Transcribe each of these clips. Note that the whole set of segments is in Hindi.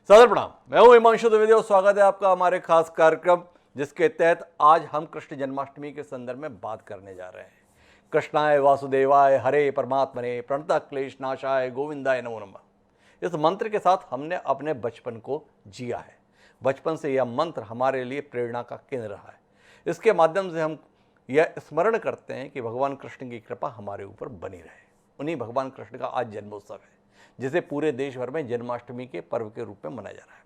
सादर प्रणाम। मैं हूं हिमांशु द्विवेदी और स्वागत है आपका हमारे खास कार्यक्रम जिसके तहत आज हम कृष्ण जन्माष्टमी के संदर्भ में बात करने जा रहे हैं। कृष्णाय वासुदेवाय हरे परमात्मने प्रणतः क्लेश नाशाय गोविंदाय नमो नमः। इस मंत्र के साथ हमने अपने बचपन को जिया है। बचपन से यह मंत्र हमारे लिए प्रेरणा का केंद्र रहा है। इसके माध्यम से हम यह स्मरण करते हैं कि भगवान कृष्ण की कृपा हमारे ऊपर बनी रहे। उन्हीं भगवान कृष्ण का आज जन्मोत्सव है जिसे पूरे देश भर में जन्माष्टमी के पर्व के रूप में मनाया जा रहा है।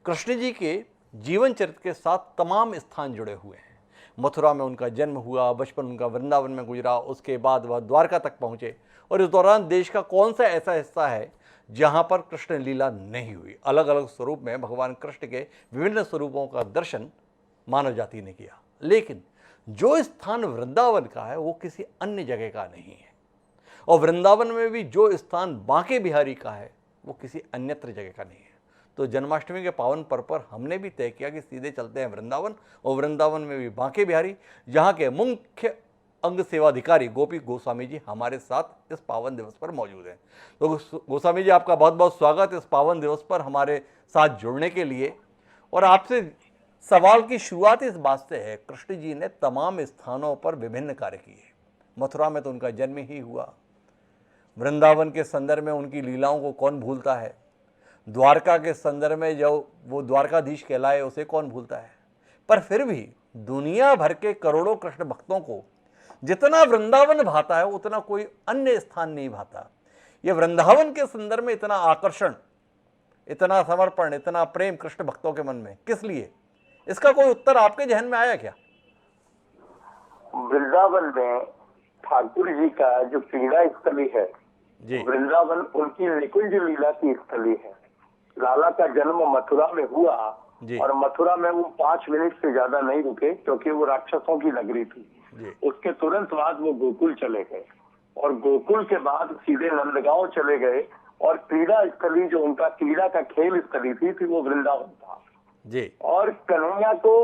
कृष्ण जी के जीवन चरित्र के साथ तमाम स्थान जुड़े हुए हैं। मथुरा में उनका जन्म हुआ, बचपन उनका वृंदावन में गुजरा, उसके बाद वह द्वारका तक पहुंचे और इस दौरान देश का कौन सा ऐसा हिस्सा है जहां पर कृष्ण लीला नहीं हुई। अलग अलग स्वरूप में भगवान कृष्ण के विभिन्न स्वरूपों का दर्शन मानव जाति ने किया, लेकिन जो स्थान वृंदावन का है वो किसी अन्य जगह का नहीं है। और वृंदावन में भी जो स्थान बांके बिहारी का है वो किसी अन्यत्र जगह का नहीं है। तो जन्माष्टमी के पावन पर्व पर हमने भी तय किया कि सीधे चलते हैं वृंदावन, और वृंदावन में भी बांके बिहारी, जहाँ के मुख्य अंग सेवाधिकारी गोपी गोस्वामी जी हमारे साथ इस पावन दिवस पर मौजूद हैं। तो गोस्वामी जी, आपका बहुत बहुत स्वागत इस पावन दिवस पर हमारे साथ जुड़ने के लिए। और आपसे सवाल की शुरुआत इस बात से है, कृष्ण जी ने तमाम स्थानों पर विभिन्न कार्य किए। मथुरा में तो उनका जन्म ही हुआ, वृंदावन के संदर्भ में उनकी लीलाओं को कौन भूलता है, द्वारका के संदर्भ में जो वो द्वारकाधीश कहलाए उसे कौन भूलता है। पर फिर भी दुनिया भर के करोड़ों कृष्ण भक्तों को जितना वृंदावन भाता है उतना कोई अन्य स्थान नहीं भाता। ये वृंदावन के संदर्भ में इतना आकर्षण, इतना समर्पण, इतना प्रेम कृष्ण भक्तों के मन में किस लिए? इसका कोई उत्तर आपके जहन में आया क्या? वृंदावन में ठाकुर जी का जो क्रीड़ा स्थली है, वृंदावन उनकी निकुंज लीला की स्थली है। लाला का जन्म मथुरा में हुआ और मथुरा में वो 5 मिनट से ज्यादा नहीं रुके क्योंकि वो राक्षसों की नगरी थी। उसके तुरंत बाद वो गोकुल चले गए और गोकुल के बाद सीधे नंदगांव चले गए और क्रीड़ा स्थली जो उनका क्रीड़ा का खेल स्थली थी वो वृंदावन था जी। और कन्हैया को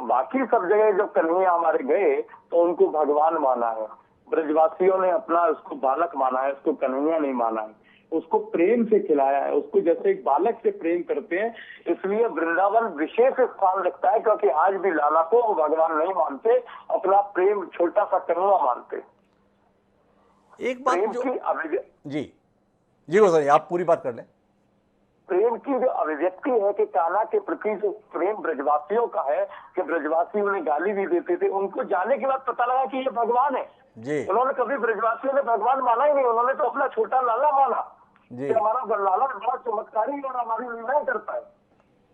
बाकी सब जगह जब कन्हैया हमारे गए तो उनको भगवान माना है। ब्रजवासियों ने अपना उसको बालक माना है, उसको कन्हैया नहीं माना है। उसको प्रेम से खिलाया है, उसको जैसे एक बालक से प्रेम करते हैं। इसलिए वृंदावन विशेष स्थान रखता है क्योंकि आज भी लाला को भगवान नहीं मानते, अपना प्रेम छोटा सा कन्हैया मानते। एक बात जो जी जी वो सर, आप पूरी बात कर लें। प्रेम की जो अभिव्यक्ति है कि कान्हा के प्रति जो प्रेम ब्रजवासियों का है कि ब्रजवासी उन्हें गाली भी देते थे, उनको जाने के बाद पता लगा कि ये भगवान है जी। उन्होंने कभी ब्रजवासियों ने भगवान माना ही नहीं, उन्होंने तो अपना छोटा लाला माना जी। कि हमारा लाला बड़ा चमत्कारी और हमारी लीलाएं करता है।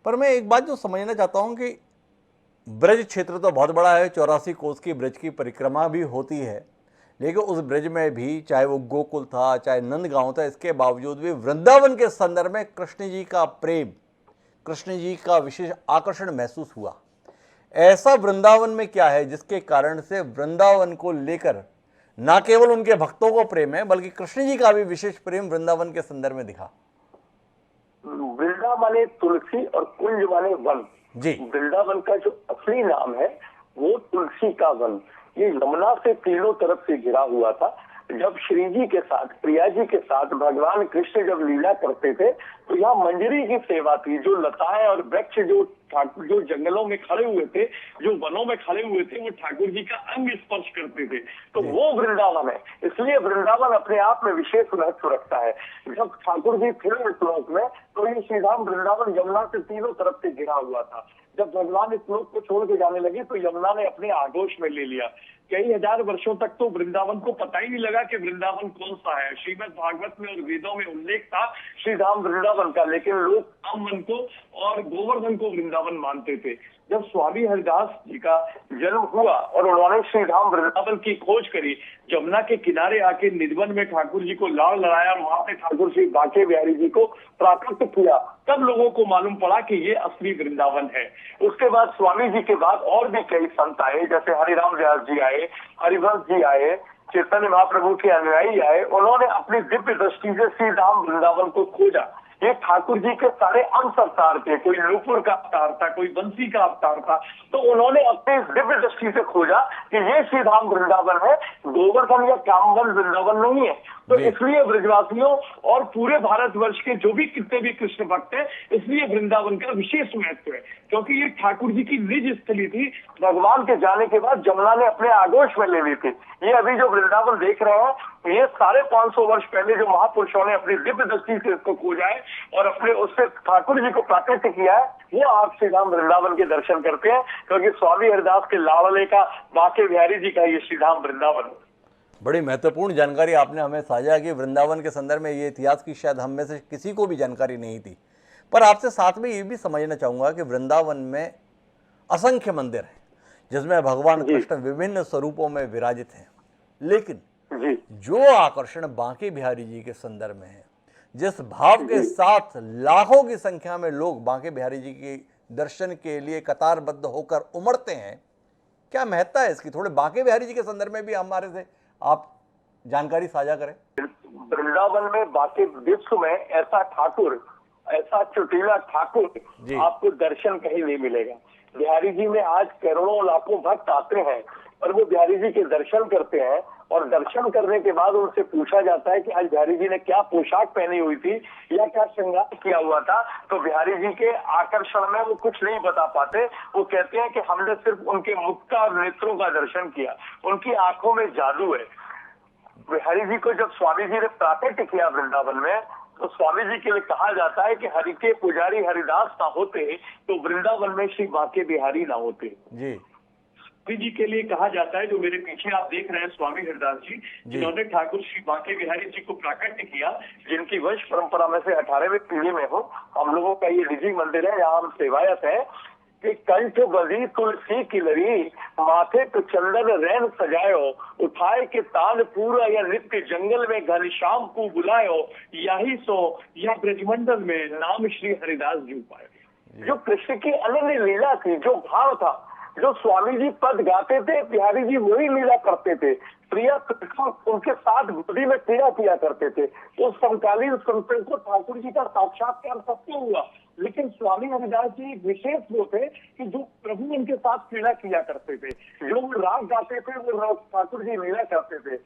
पर मैं एक बात जो समझना चाहता हूँ कि ब्रज क्षेत्र तो बहुत बड़ा है, 84 कोस की ब्रज की परिक्रमा भी होती है, लेकिन उस ब्रज में भी चाहे वो गोकुल था चाहे नंदगांव था, इसके बावजूद भी वृंदावन के संदर्भ में कृष्ण जी का प्रेम, कृष्ण जी का विशेष आकर्षण महसूस हुआ। ऐसा वृंदावन में क्या है जिसके कारण से वृंदावन को लेकर न केवल उनके भक्तों को प्रेम है बल्कि कृष्ण जी का भी विशेष प्रेम वृंदावन के संदर्भ में दिखा? वृंदा माने तुलसी और कुंज माने वन जी। वृंदावन का जो असली नाम है वो तुलसी का वन। ये यमुना से तीनों तरफ से घिरा हुआ था। जब श्री जी के साथ, प्रिया जी के साथ भगवान कृष्ण जब लीला करते थे तो यहाँ मंजरी की सेवा थी। जो लताएं और वृक्ष जो जंगलों में खड़े हुए थे, जो वनों में खड़े हुए थे, वो ठाकुर जी का अंग स्पर्श करते थे, तो वो वृंदावन है। इसलिए वृंदावन अपने आप में विशेष महत्व रखता है। जब ठाकुर जी थे इस लोक में तो ये श्रीधाम वृंदावन यमुना से तीनों तरफ से घिरा हुआ था। जब भगवान इस लोक को छोड़ के जाने लगे तो यमुना ने अपने आगोश में ले लिया। कई हजार वर्षों तक तो वृंदावन को पता ही नहीं लगा कि वृंदावन कौन सा है। श्रीमद् भागवत में और वेदों में उल्लेख था श्रीधाम वृंदावन का, लेकिन लोग अमन को और गोवर्धन को वृंदावन मानते थे। जब स्वामी हरिदास जी का जन्म हुआ और उन्होंने श्रीधाम वृंदावन की खोज करी, जमुना के किनारे आके निधवन में ठाकुर जी को लाड़ लड़ाया और वहां पे ठाकुर श्री बांके बिहारी जी को प्राकट किया, तब लोगों को मालूम पड़ा कि ये असली वृंदावन है। उसके बाद स्वामी जी के बाद और भी कई संत आए, जैसे हरिराम व्यास जी आए, हरिवंश जी आए, चैतन्य महाप्रभु के अनुयायी आए। उन्होंने अपनी दिव्य दृष्टि से श्रीधाम वृंदावन को खोजा। ये ठाकुर जी के सारे अंश अवतार थे, कोई नूपुर का अवतार था, कोई बंसी का अवतार था। तो उन्होंने अपने दिव्य दृष्टि से खोजा कि ये श्री धाम वृंदावन है, गोवर्धन या कामवन वृंदावन नहीं है। तो इसलिए ब्रजवासियों और पूरे भारतवर्ष के जो भी कितने भी कृष्ण भक्त हैं, इसलिए वृंदावन का विशेष महत्व है, क्योंकि ये ठाकुर जी की निज स्थली थी। भगवान के जाने के बाद जमुना ने अपने आगोश में ले ली थी। ये अभी जो वृंदावन देख रहे हैं, ये 550 वर्ष पहले जो महापुरुषों ने अपनी दिव्य दृष्टि से इसको खोजा है और अपने उससे ठाकुर जी को प्राकृत किया है, वो आप श्री धाम वृंदावन के दर्शन करते हैं, क्योंकि स्वामी हरिदास के लाडले का, बांके बिहारी जी का ये श्री धाम वृंदावन है। बड़ी महत्वपूर्ण जानकारी आपने हमें साझा की वृंदावन के संदर्भ में। ये इतिहास की शायद हम में से किसी को भी जानकारी नहीं थी। पर आपसे साथ में ये भी समझना चाहूँगा कि वृंदावन में असंख्य मंदिर हैं जिसमें भगवान कृष्ण विभिन्न स्वरूपों में विराजित हैं, लेकिन जो आकर्षण बांके बिहारी जी के संदर्भ में है, जिस भाव के साथ लाखों की संख्या में लोग बांके बिहारी जी के दर्शन के लिए कतारबद्ध होकर उमड़ते हैं, क्या महत्ता है इसकी? थोड़े बांके बिहारी जी के संदर्भ में भी हमारे से आप जानकारी साझा करें। वृंदावन में बांके विश्व में ऐसा ठाकुर, ऐसा चुटीला ठाकुर आपको दर्शन कहीं नहीं मिलेगा। बिहारी जी में आज करोड़ों लाखों भक्त आते हैं और वो बिहारी जी के दर्शन करते हैं, और दर्शन करने के बाद उनसे पूछा जाता है कि आज बिहारी जी ने क्या पोशाक पहनी हुई थी या क्या श्रृंगार किया हुआ था, तो बिहारी जी के आकर्षण में वो कुछ नहीं बता पाते। वो कहते हैं कि हमने सिर्फ उनके मुख का और नेत्रों का दर्शन किया, उनकी आंखों में जादू है। बिहारी जी को जब स्वामी जी ने प्राकट्य किया वृंदावन में, तो स्वामी जी के लिए कहा जाता है कि हरि के पुजारी हरिदास ना होते तो वृंदावन में श्री बांके बिहारी ना होते जी। जी के लिए कहा जाता है, जो मेरे पीछे आप देख रहे हैं स्वामी हरिदास जी, जिन्होंने ठाकुर श्री बांके बिहारी जी को प्राकट्य किया, जिनकी वंश परंपरा में से 18वीं पीढ़ी में हो। हम लोगों का ये निजी मंदिर है, यहाँ हम सेवायत है कि कंठ बदी तुलसी की लरी, माथे पे चंदन रैन सजायो, उठाए के तान पूरा या नित्य जंगल में घनश्याम को बुलायो, यही सो या ब्रजमंडल में नाम श्री हरिदास जी पाए। जो कृष्ण की अनन्य लीला थी, जो भाव था, जो स्वामी जी पद गाते थे, बिहारी जी वही लीला करते थे। प्रिया उनके साथ गोदी में पीड़ा किया करते थे। तो समकालीन संतों को ठाकुर जी का साक्षात्कार सबसे हुआ, लेकिन स्वामी हरिदास जी विशेष वो थे कि जो प्रभु उनके साथ पीड़ा किया करते थे, जो वो राग गाते थे, वो ठाकुर जी लीला करते थे।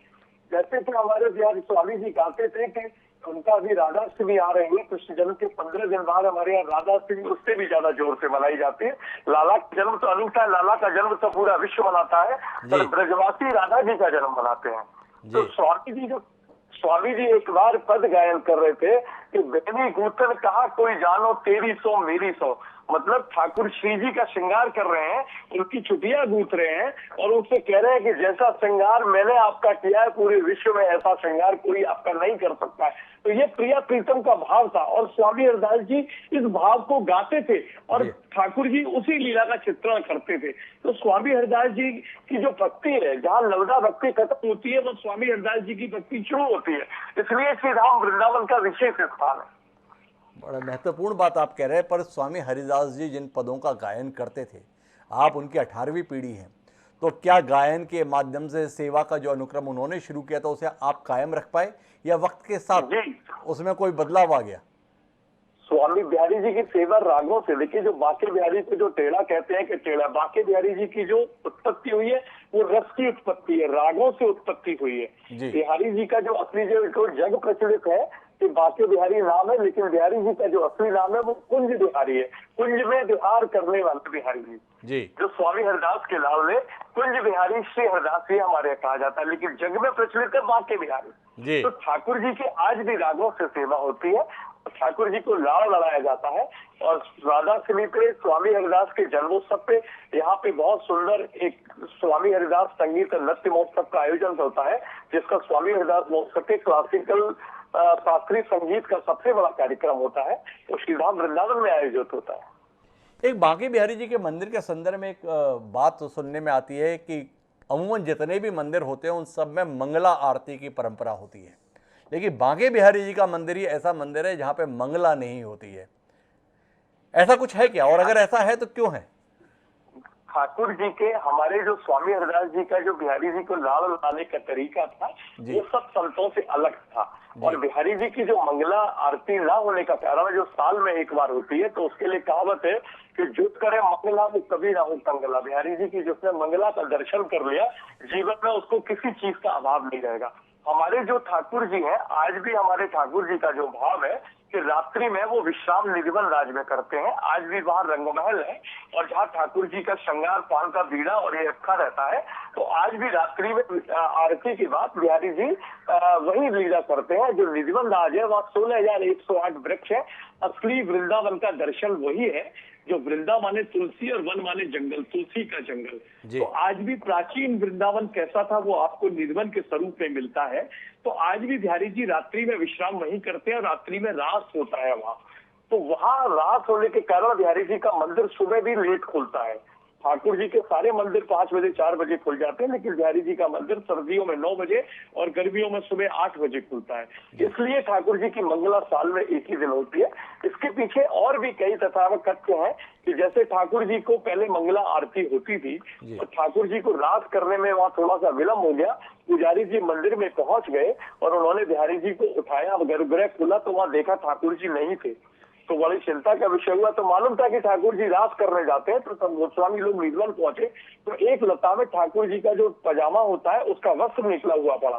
जैसे कि हमारे बिहारी स्वामी जी गाते थे कि उनका अभी राधाष्टमी आ रही है, कृष्ण जन्म के 15 दिन बाद हमारे यहाँ राधाष्टमी उससे भी ज्यादा जोर से मनाई जाती है। लाला का जन्म तो अनूठा है, लाला का जन्म तो पूरा विश्व मनाता है, पर ब्रजवासी राधा जी का जन्म मनाते हैं। तो स्वामी जी एक बार पद गायन कर रहे थे कि बेनी गूथन कहा कोई जानो तेरी सो मेरी सो, मतलब ठाकुर श्री जी का श्रृंगार कर रहे हैं, उनकी छुट्टियां गूंथ रहे हैं और उनसे कह रहे हैं कि जैसा श्रृंगार मैंने आपका किया है, पूरे विश्व में ऐसा श्रृंगार कोई आपका नहीं कर सकता है। तो ये प्रिया प्रीतम का भाव था और स्वामी हरिदास जी इस भाव को गाते थे और ठाकुर जी उसी लीला का चित्रण करते थे। तो स्वामी हरिदास जी की जो भक्ति है, जहाँ नवदा भक्ति खत्म होती है, वो स्वामी हरिदास जी की भक्ति शुरू होती है। इसलिए श्री धाम वृंदावन का विशेष स्थान है। बड़ा महत्वपूर्ण बात आप कह रहे हैं, पर स्वामी हरिदास जी जिन पदों का गायन करते थे, आप उनकी 18वीं पीढ़ी हैं, तो क्या गायन के माध्यम से सेवा का जो अनुक्रम उन्होंने शुरू किया था उसे आप कायम रख पाए या वक्त के साथ उसमें कोई बदलाव आ गया? स्वामी बिहारी जी की सेवा रागों से, देखिए जो बांके बिहारी को जो टेढ़ा कहते हैं कि टेढ़ा, बांके बिहारी जी की जो उत्पत्ति हुई है वो रस की उत्पत्ति है, रागों से उत्पत्ति हुई है। बिहारी जी का जो असली जो जग प्रचलित है कि बांके बिहारी नाम है, लेकिन बिहारी जी का जो असली नाम है वो कुंज बिहारी है। कुंज में विहार करने वाले बिहारी जी, जो स्वामी हरिदास के लाल ने कुंज बिहारी श्री हरिदास जी हमारे कहा जाता है, लेकिन जग में प्रचलित है बांके बिहारी। तो ठाकुर जी की आज भी रागों से सेवा होती है, ठाकुर जी को लाड़ लड़ाया जाता है। और राधाष्टमी पे स्वामी हरिदास के जन्मोत्सव पे यहाँ पे बहुत सुंदर एक स्वामी हरिदास संगीत नृत्य महोत्सव का आयोजन होता है, जिसका स्वामी हरिदास महोत्सव के क्लासिकल शास्त्रीय संगीत का सबसे बड़ा कार्यक्रम होता है, तो श्री धाम वृंदावन में आयोजित होता है। एक बांके बिहारी जी के मंदिर के संदर्भ में एक बात सुनने में आती है कि अमूमन जितने भी मंदिर होते हैं उन सब में मंगला आरती की परंपरा होती है, लेकिन बांके बिहारी जी का मंदिर ही ऐसा मंदिर है जहाँ पे मंगला नहीं होती है। ऐसा कुछ है क्या, और अगर ऐसा है तो क्यों है? ठाकुर जी के, हमारे जो स्वामी हरिदास जी का जो बिहारी जी को लाल लाने का तरीका था वो सब संतों से अलग था। और बिहारी जी की जो मंगला आरती ना होने का कारण, जो साल में एक बार होती है, तो उसके लिए कहावत है कि जुट करे मंगला वो कभी ना हो तंगला। बिहारी जी की जिसने मंगला का दर्शन कर लिया, जीवन में उसको किसी चीज का अभाव नहीं रहेगा। हमारे जो ठाकुर जी हैं, आज भी हमारे ठाकुर जी का जो भाव है कि रात्रि में वो विश्राम निधिवन राज में करते हैं। आज भी वहां रंगमहल है और जहाँ ठाकुर जी का श्रृंगार, पान का बीड़ा और ये रखा रहता है, तो आज भी रात्रि में आरती के बाद बिहारी जी वही लीला करते हैं। जो निधिवन राज है वहाँ 16,108 वृक्ष है। असली वृंदावन का दर्शन वही है। जो वृंदा माने तुलसी और वन माने जंगल, तुलसी का जंगल। तो आज भी प्राचीन वृंदावन कैसा था वो आपको निधिवन के स्वरूप में मिलता है। तो आज भी बिहारी जी रात्रि में विश्राम वहीं करते हैं और रात्रि में रास होता है वहाँ। तो वहाँ रास होने के कारण बिहारी जी का मंदिर सुबह भी लेट खुलता है। ठाकुर जी के सारे मंदिर 5 बजे 4 बजे खुल जाते हैं, लेकिन बिहारी जी का मंदिर सर्दियों में 9 बजे और गर्मियों में सुबह 8 बजे खुलता है। इसलिए ठाकुर जी की मंगला साल में एक ही दिन होती है। इसके पीछे और भी कई तथाकथित तथ्य हैं कि जैसे ठाकुर जी को पहले मंगला आरती होती थी और ठाकुर जी को रात करने में वहाँ थोड़ा सा विलम्ब हो गया। पुजारी जी मंदिर में पहुंच गए और उन्होंने बिहारी जी को उठाया, गर्भगृह खुला तो वहाँ देखा ठाकुर जी नहीं थे। तो बड़ी चिंता का विषय हुआ। तो मालूम था कि ठाकुर जी रास करने जाते हैं। तो तब गोस्वामी लोग निधिवन पहुंचे तो एक लता में ठाकुर जी का जो पजामा होता है उसका वस्त्र निकला हुआ पड़ा,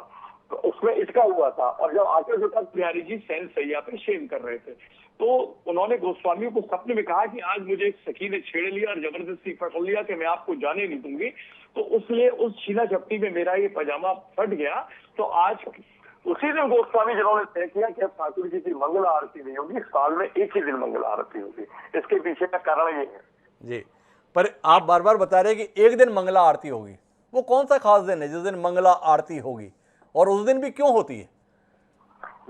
तो उसमें इटका हुआ था। और जब आके देखा बिहारी जी शयन शैया पे शयन कर रहे थे, तो उन्होंने गोस्वामियों को सपने में कहा कि आज मुझे एक सखी ने छेड़ लिया और जबरदस्ती पकड़ लिया कि मैं आपको जाने नहीं दूंगी। तो उसलिए उस छीना झपटी में मेरा ये पजामा फट गया। तो आज उसी दिन गोस्वामी जिन्होंने तय किया कि अब ठाकुर जी की मंगला आरती नहीं होगी, साल में एक ही दिन मंगला आरती होगी। इसके पीछे का कारण ये है जी। पर आप बार बार बता रहे हैं कि एक दिन मंगला आरती होगी, वो कौन सा खास दिन है जिस दिन मंगला आरती होगी, और उस दिन भी क्यों होती है?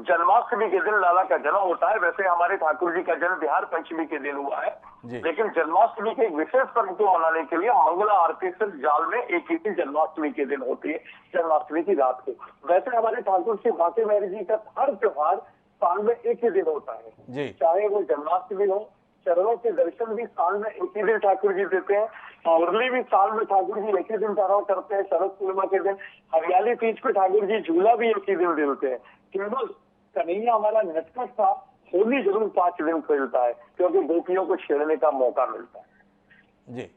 जन्माष्टमी के दिन लाला का जन्म होता है। वैसे हमारे ठाकुर जी का जन्म बिहार पंचमी के दिन हुआ है, लेकिन जन्माष्टमी के एक विशेष पर्व को मनाने के लिए मंगला आरती सिर्फ जाल में एक ही दिन जन्माष्टमी के दिन होती है, जन्माष्टमी की रात को। वैसे हमारे ठाकुर श्री बांके बिहारी जी का हर त्योहार साल में एक ही दिन होता है, चाहे वो जन्माष्टमी हो। चरणों के दर्शन भी साल में एक ही दिन ठाकुर जी देते हैं। मुरली भी साल में ठाकुर जी एक ही दिन धारण करते हैं, शरद पूर्णिमा के दिन। हरियाली तीज पे ठाकुर जी झूला भी एक ही दिन देते हैं। केवल कन्हैया हमारा नटखट था, होली जरूर 5 दिन खेलता है क्योंकि गोपियों को छेड़ने का मौका मिलता है। जी,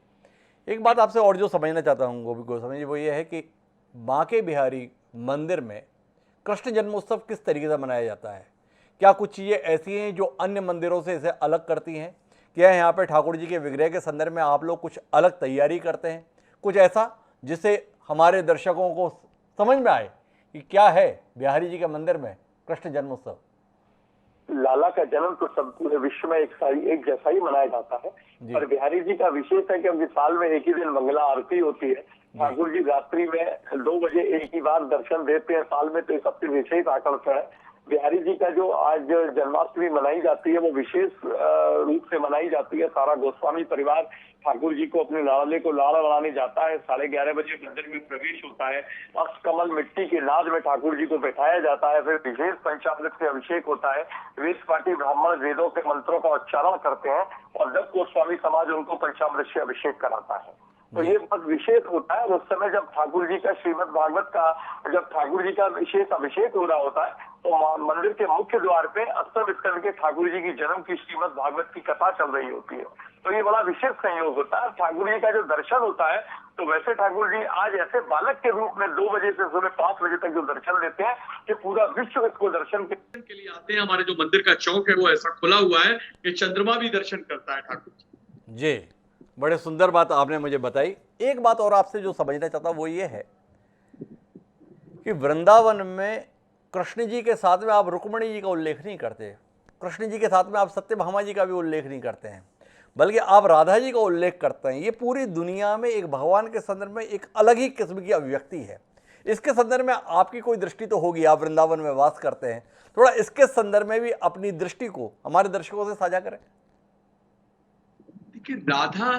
एक बात आपसे और जो समझना चाहता हूँ गोपी गोस्वामी जी, वो ये है कि बांके बिहारी मंदिर में कृष्ण जन्मोत्सव किस तरीके से मनाया जाता है? क्या कुछ चीज़ें ऐसी हैं जो अन्य मंदिरों से इसे अलग करती हैं? क्या यहाँ पे ठाकुर जी के विग्रह के संदर्भ में आप लोग कुछ अलग तैयारी करते हैं, कुछ ऐसा जिससे हमारे दर्शकों को समझ में आए कि क्या है बिहारी जी के मंदिर में कृष्ण जन्मोत्सव? लाला का जन्म तो सब पूरे विश्व में एक जैसा ही मनाया जाता है, पर बिहारी जी का विशेष है कि उनकी साल में एक ही दिन मंगला आरती होती है। ठाकुर जी रात्रि में 2 बजे एक ही बार दर्शन देते हैं साल में, तो सबसे विशेष आकर्षण है। बिहारी जी का जो आज जन्माष्टमी मनाई जाती है वो विशेष रूप से मनाई जाती है। सारा गोस्वामी परिवार ठाकुर जी को अपने लाड़ले को लाड़ा लड़ाने जाता है। 11:30 बजे मंदिर में प्रवेश होता है। अक्षकमल मिट्टी के नाद में ठाकुर जी को बैठाया जाता है। फिर विशेष पंचामृत से अभिषेक होता है। वेद पाठी ब्राह्मण वेदों के मंत्रों का उच्चारण करते हैं और 10 गोस्वामी समाज उनको पंचामृत से अभिषेक कराता है। तो ये बहुत विशेष होता है। उस समय जब ठाकुर जी का श्रीमद् भागवत का जब ठाकुर जी का विशेष अभिषेक हो रहा होता है, तो मंदिर के मुख्य द्वार पे अष्टम स्कंद के ठाकुर जी की जन्म की श्रीमद् भागवत की कथा चल रही होती है। तो ये बड़ा विशेष संयोग होता है। ठाकुर जी का जो दर्शन होता है, तो वैसे ठाकुर जी आज ऐसे बालक के रूप में 2 बजे से सुबह 5 बजे तक जो दर्शन देते हैं कि पूरा विश्व इसको दर्शन के लिए आते हैं। हमारे जो मंदिर का चौक है वो ऐसा खुला हुआ है कि चंद्रमा भी दर्शन करता है ठाकुर जी। बड़े सुंदर बात आपने मुझे बताई। एक बात और आपसे जो समझना चाहता हूँ वो ये है कि वृंदावन में कृष्ण जी के साथ में आप रुक्मिणी जी का उल्लेख नहीं करते, कृष्ण जी के साथ में आप सत्यभामा जी का भी उल्लेख नहीं करते हैं, बल्कि आप राधा जी का उल्लेख करते हैं। ये पूरी दुनिया में एक भगवान के संदर्भ में एक अलग ही किस्म की अभिव्यक्ति है। इसके संदर्भ में आपकी कोई दृष्टि तो होगी, आप वृंदावन में वास करते हैं, थोड़ा इसके संदर्भ में भी अपनी दृष्टि को हमारे दर्शकों से साझा करें। कि राधा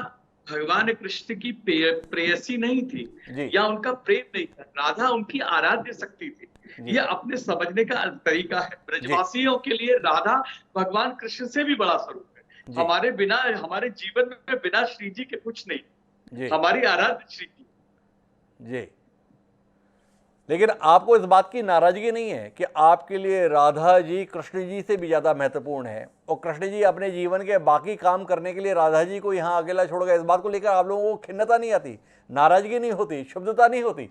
भगवान कृष्ण की प्रेयसी नहीं थी या उनका प्रेम नहीं था, राधा उनकी आराध्य शक्ति थी। ये अपने समझने का तरीका है। ब्रजवासियों के लिए राधा भगवान कृष्ण से भी बड़ा स्वरूप है। हमारे बिना, हमारे जीवन में बिना श्री जी के कुछ नहीं। हमारी आराध्य श्री की। जी, लेकिन आपको इस बात की नाराजगी नहीं है कि आपके लिए राधा जी कृष्ण जी से भी ज्यादा महत्वपूर्ण है और कृष्ण जी अपने जीवन के बाकी काम करने के लिए राधा जी को यहाँ अकेला छोड़ गए? इस बात को लेकर आप लोगों को खिन्नता नहीं आती, नाराजगी नहीं होती, शुद्धता नहीं होती?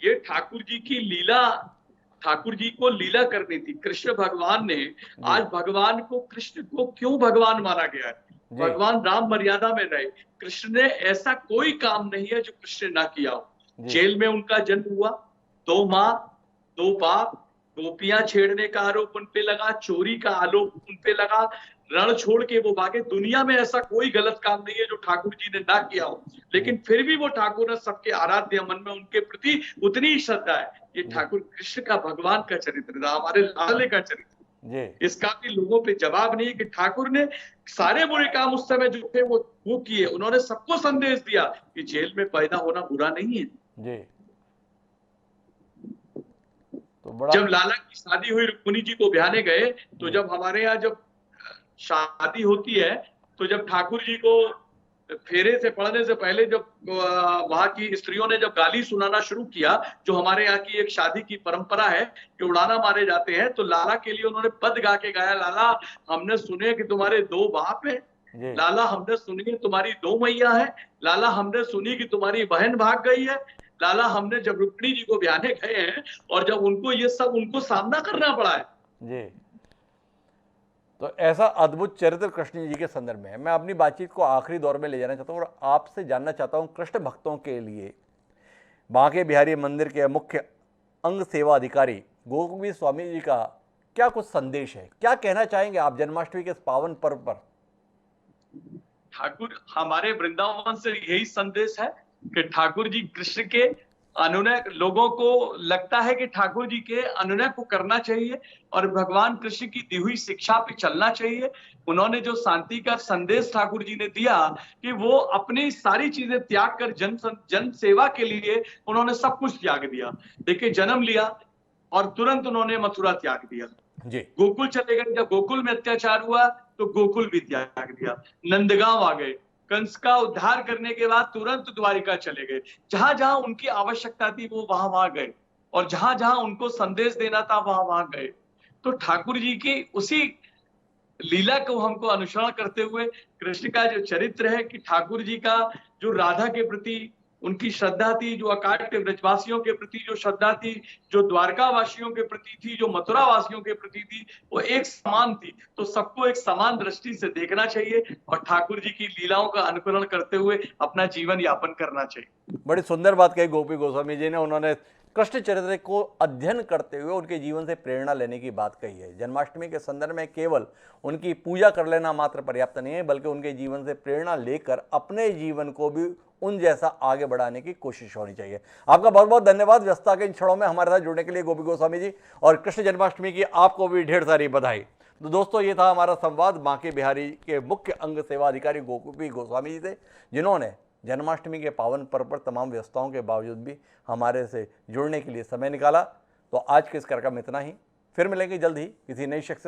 ये ठाकुर जी की लीला, ठाकुर जी को लीला करनी थी। कृष्ण भगवान ने, आज भगवान को, कृष्ण को क्यों भगवान माना गया है? भगवान राम मर्यादा में रहे। कृष्ण ने ऐसा कोई काम नहीं है जो कृष्ण ने ना किया हो। जेल में उनका जन्म हुआ, 2 माँ 2 बाप, गोपियां छेड़ने का आरोप उन पे लगा, चोरी का आरोप उन पे लगा, रण छोड़ के वो भागे। दुनिया में ऐसा कोई गलत काम नहीं है जो ठाकुर जी ने ना किया हो, लेकिन फिर भी वो ठाकुर ने सबके आराध्य, मन में उनके प्रति उतनी ही श्रद्धा है। ये ठाकुर कृष्ण का, भगवान का चरित्र था, हमारे लाले का चरित्र। इसका भी लोगों पे जवाब नहीं कि ठाकुर ने सारे बुरे काम उस समय जो थे वो किए। उन्होंने सबको संदेश दिया कि जेल में पैदा होना बुरा नहीं है। जी, तो बड़ा... जब लाला की शादी हुई, रुक्मिणी जी को ब्याहने गए, तो जब हमारे यहाँ जब शादी होती है, तो जब ठाकुर जी को फेरे से पढ़ने से पहले जब वहां की स्त्रियों ने जब गाली सुनाना शुरू किया, जो हमारे यहाँ की एक शादी की परंपरा है कि उड़ाना मारे जाते हैं, तो लाला के लिए उन्होंने पद गा के गाया, लाला हमने सुने कि तुम्हारे 2 बाप है, लाला हमने सुनी कि तुम्हारी 2 मैया है, लाला हमने सुनी कि तुम्हारी बहन भाग गई है, लाला हमने जब रुक्मिणी जी को ब्याहने गए हैं और जब उनको ये सब उनको सामना करना पड़ा है। जी, तो ऐसा अद्भुत चरित्र कृष्ण जी के संदर्भ में है। मैं अपनी बातचीत को आखिरी दौर में ले जाना चाहता हूँ और आपसे जानना चाहता हूँ, कृष्ण भक्तों के लिए बांके बिहारी मंदिर के मुख्य अंग सेवा अधिकारी गोकुल स्वामी जी का क्या कुछ संदेश है? क्या कहना चाहेंगे आप जन्माष्टमी के इस पावन पर्व पर? ठाकुर, हमारे वृंदावन से यही संदेश है कि ठाकुर जी कृष्ण के अनुनय, लोगों को लगता है कि ठाकुर जी के अनुनय को करना चाहिए और भगवान कृष्ण की दी हुई शिक्षा पे चलना चाहिए। उन्होंने जो शांति का संदेश ठाकुर जी ने दिया कि वो अपनी सारी चीजें त्याग कर जन सेवा के लिए उन्होंने सब कुछ त्याग दिया। देखिए, जन्म लिया और तुरंत उन्होंने मथुरा त्याग दिया, गोकुल चले गए। जब गोकुल में अत्याचार हुआ तो गोकुल भी त्याग दिया, नंदगांव आ गए, कंस का उद्धार करने के बाद तुरंत द्वारिका चले गए। जहां जहां उनकी आवश्यकता थी वो वहां गए और जहां जहां उनको संदेश देना था वहां गए। तो ठाकुर जी की उसी लीला को हमको अनुसरण करते हुए कृष्ण का जो चरित्र है कि ठाकुर जी का जो राधा के प्रति उनकी श्रद्धा थी, जो अकाट्य ब्रजवासियों के प्रति जो श्रद्धा थी, जो द्वारका वासियों के प्रति थी, जो मथुरा वासियों के प्रति थी, वो एक समान थी। तो सबको एक समान दृष्टि से देखना चाहिए और ठाकुर जी की लीलाओं का अनुकरण करते हुए अपना जीवन यापन करना चाहिए। बड़ी सुंदर बात कही गोपी गोस्वामी जी ने। उन्होंने कृष्ण चरित्र को अध्ययन करते हुए उनके जीवन से प्रेरणा लेने की बात कही है। जन्माष्टमी के संदर्भ में केवल उनकी पूजा कर लेना मात्र पर्याप्त नहीं है, बल्कि उनके जीवन से प्रेरणा लेकर अपने जीवन को भी उन जैसा आगे बढ़ाने की कोशिश होनी चाहिए। आपका बहुत बहुत धन्यवाद व्यस्तता के इन क्षणों में हमारे साथ जुड़ने के लिए गोपी गोस्वामी जी, और कृष्ण जन्माष्टमी की आपको भी ढेर सारी बधाई। तो दोस्तों, ये था हमारा संवाद बांके बिहारी के मुख्य अंग सेवा अधिकारी गोपी गोस्वामी जी से, जिन्होंने जन्माष्टमी के पावन पर्व पर तमाम व्यस्तताओं के बावजूद भी हमारे से जुड़ने के लिए समय निकाला। तो आज के इस कार्यक्रम में इतना ही, फिर मिलेंगे जल्द ही किसी नई शख्सियत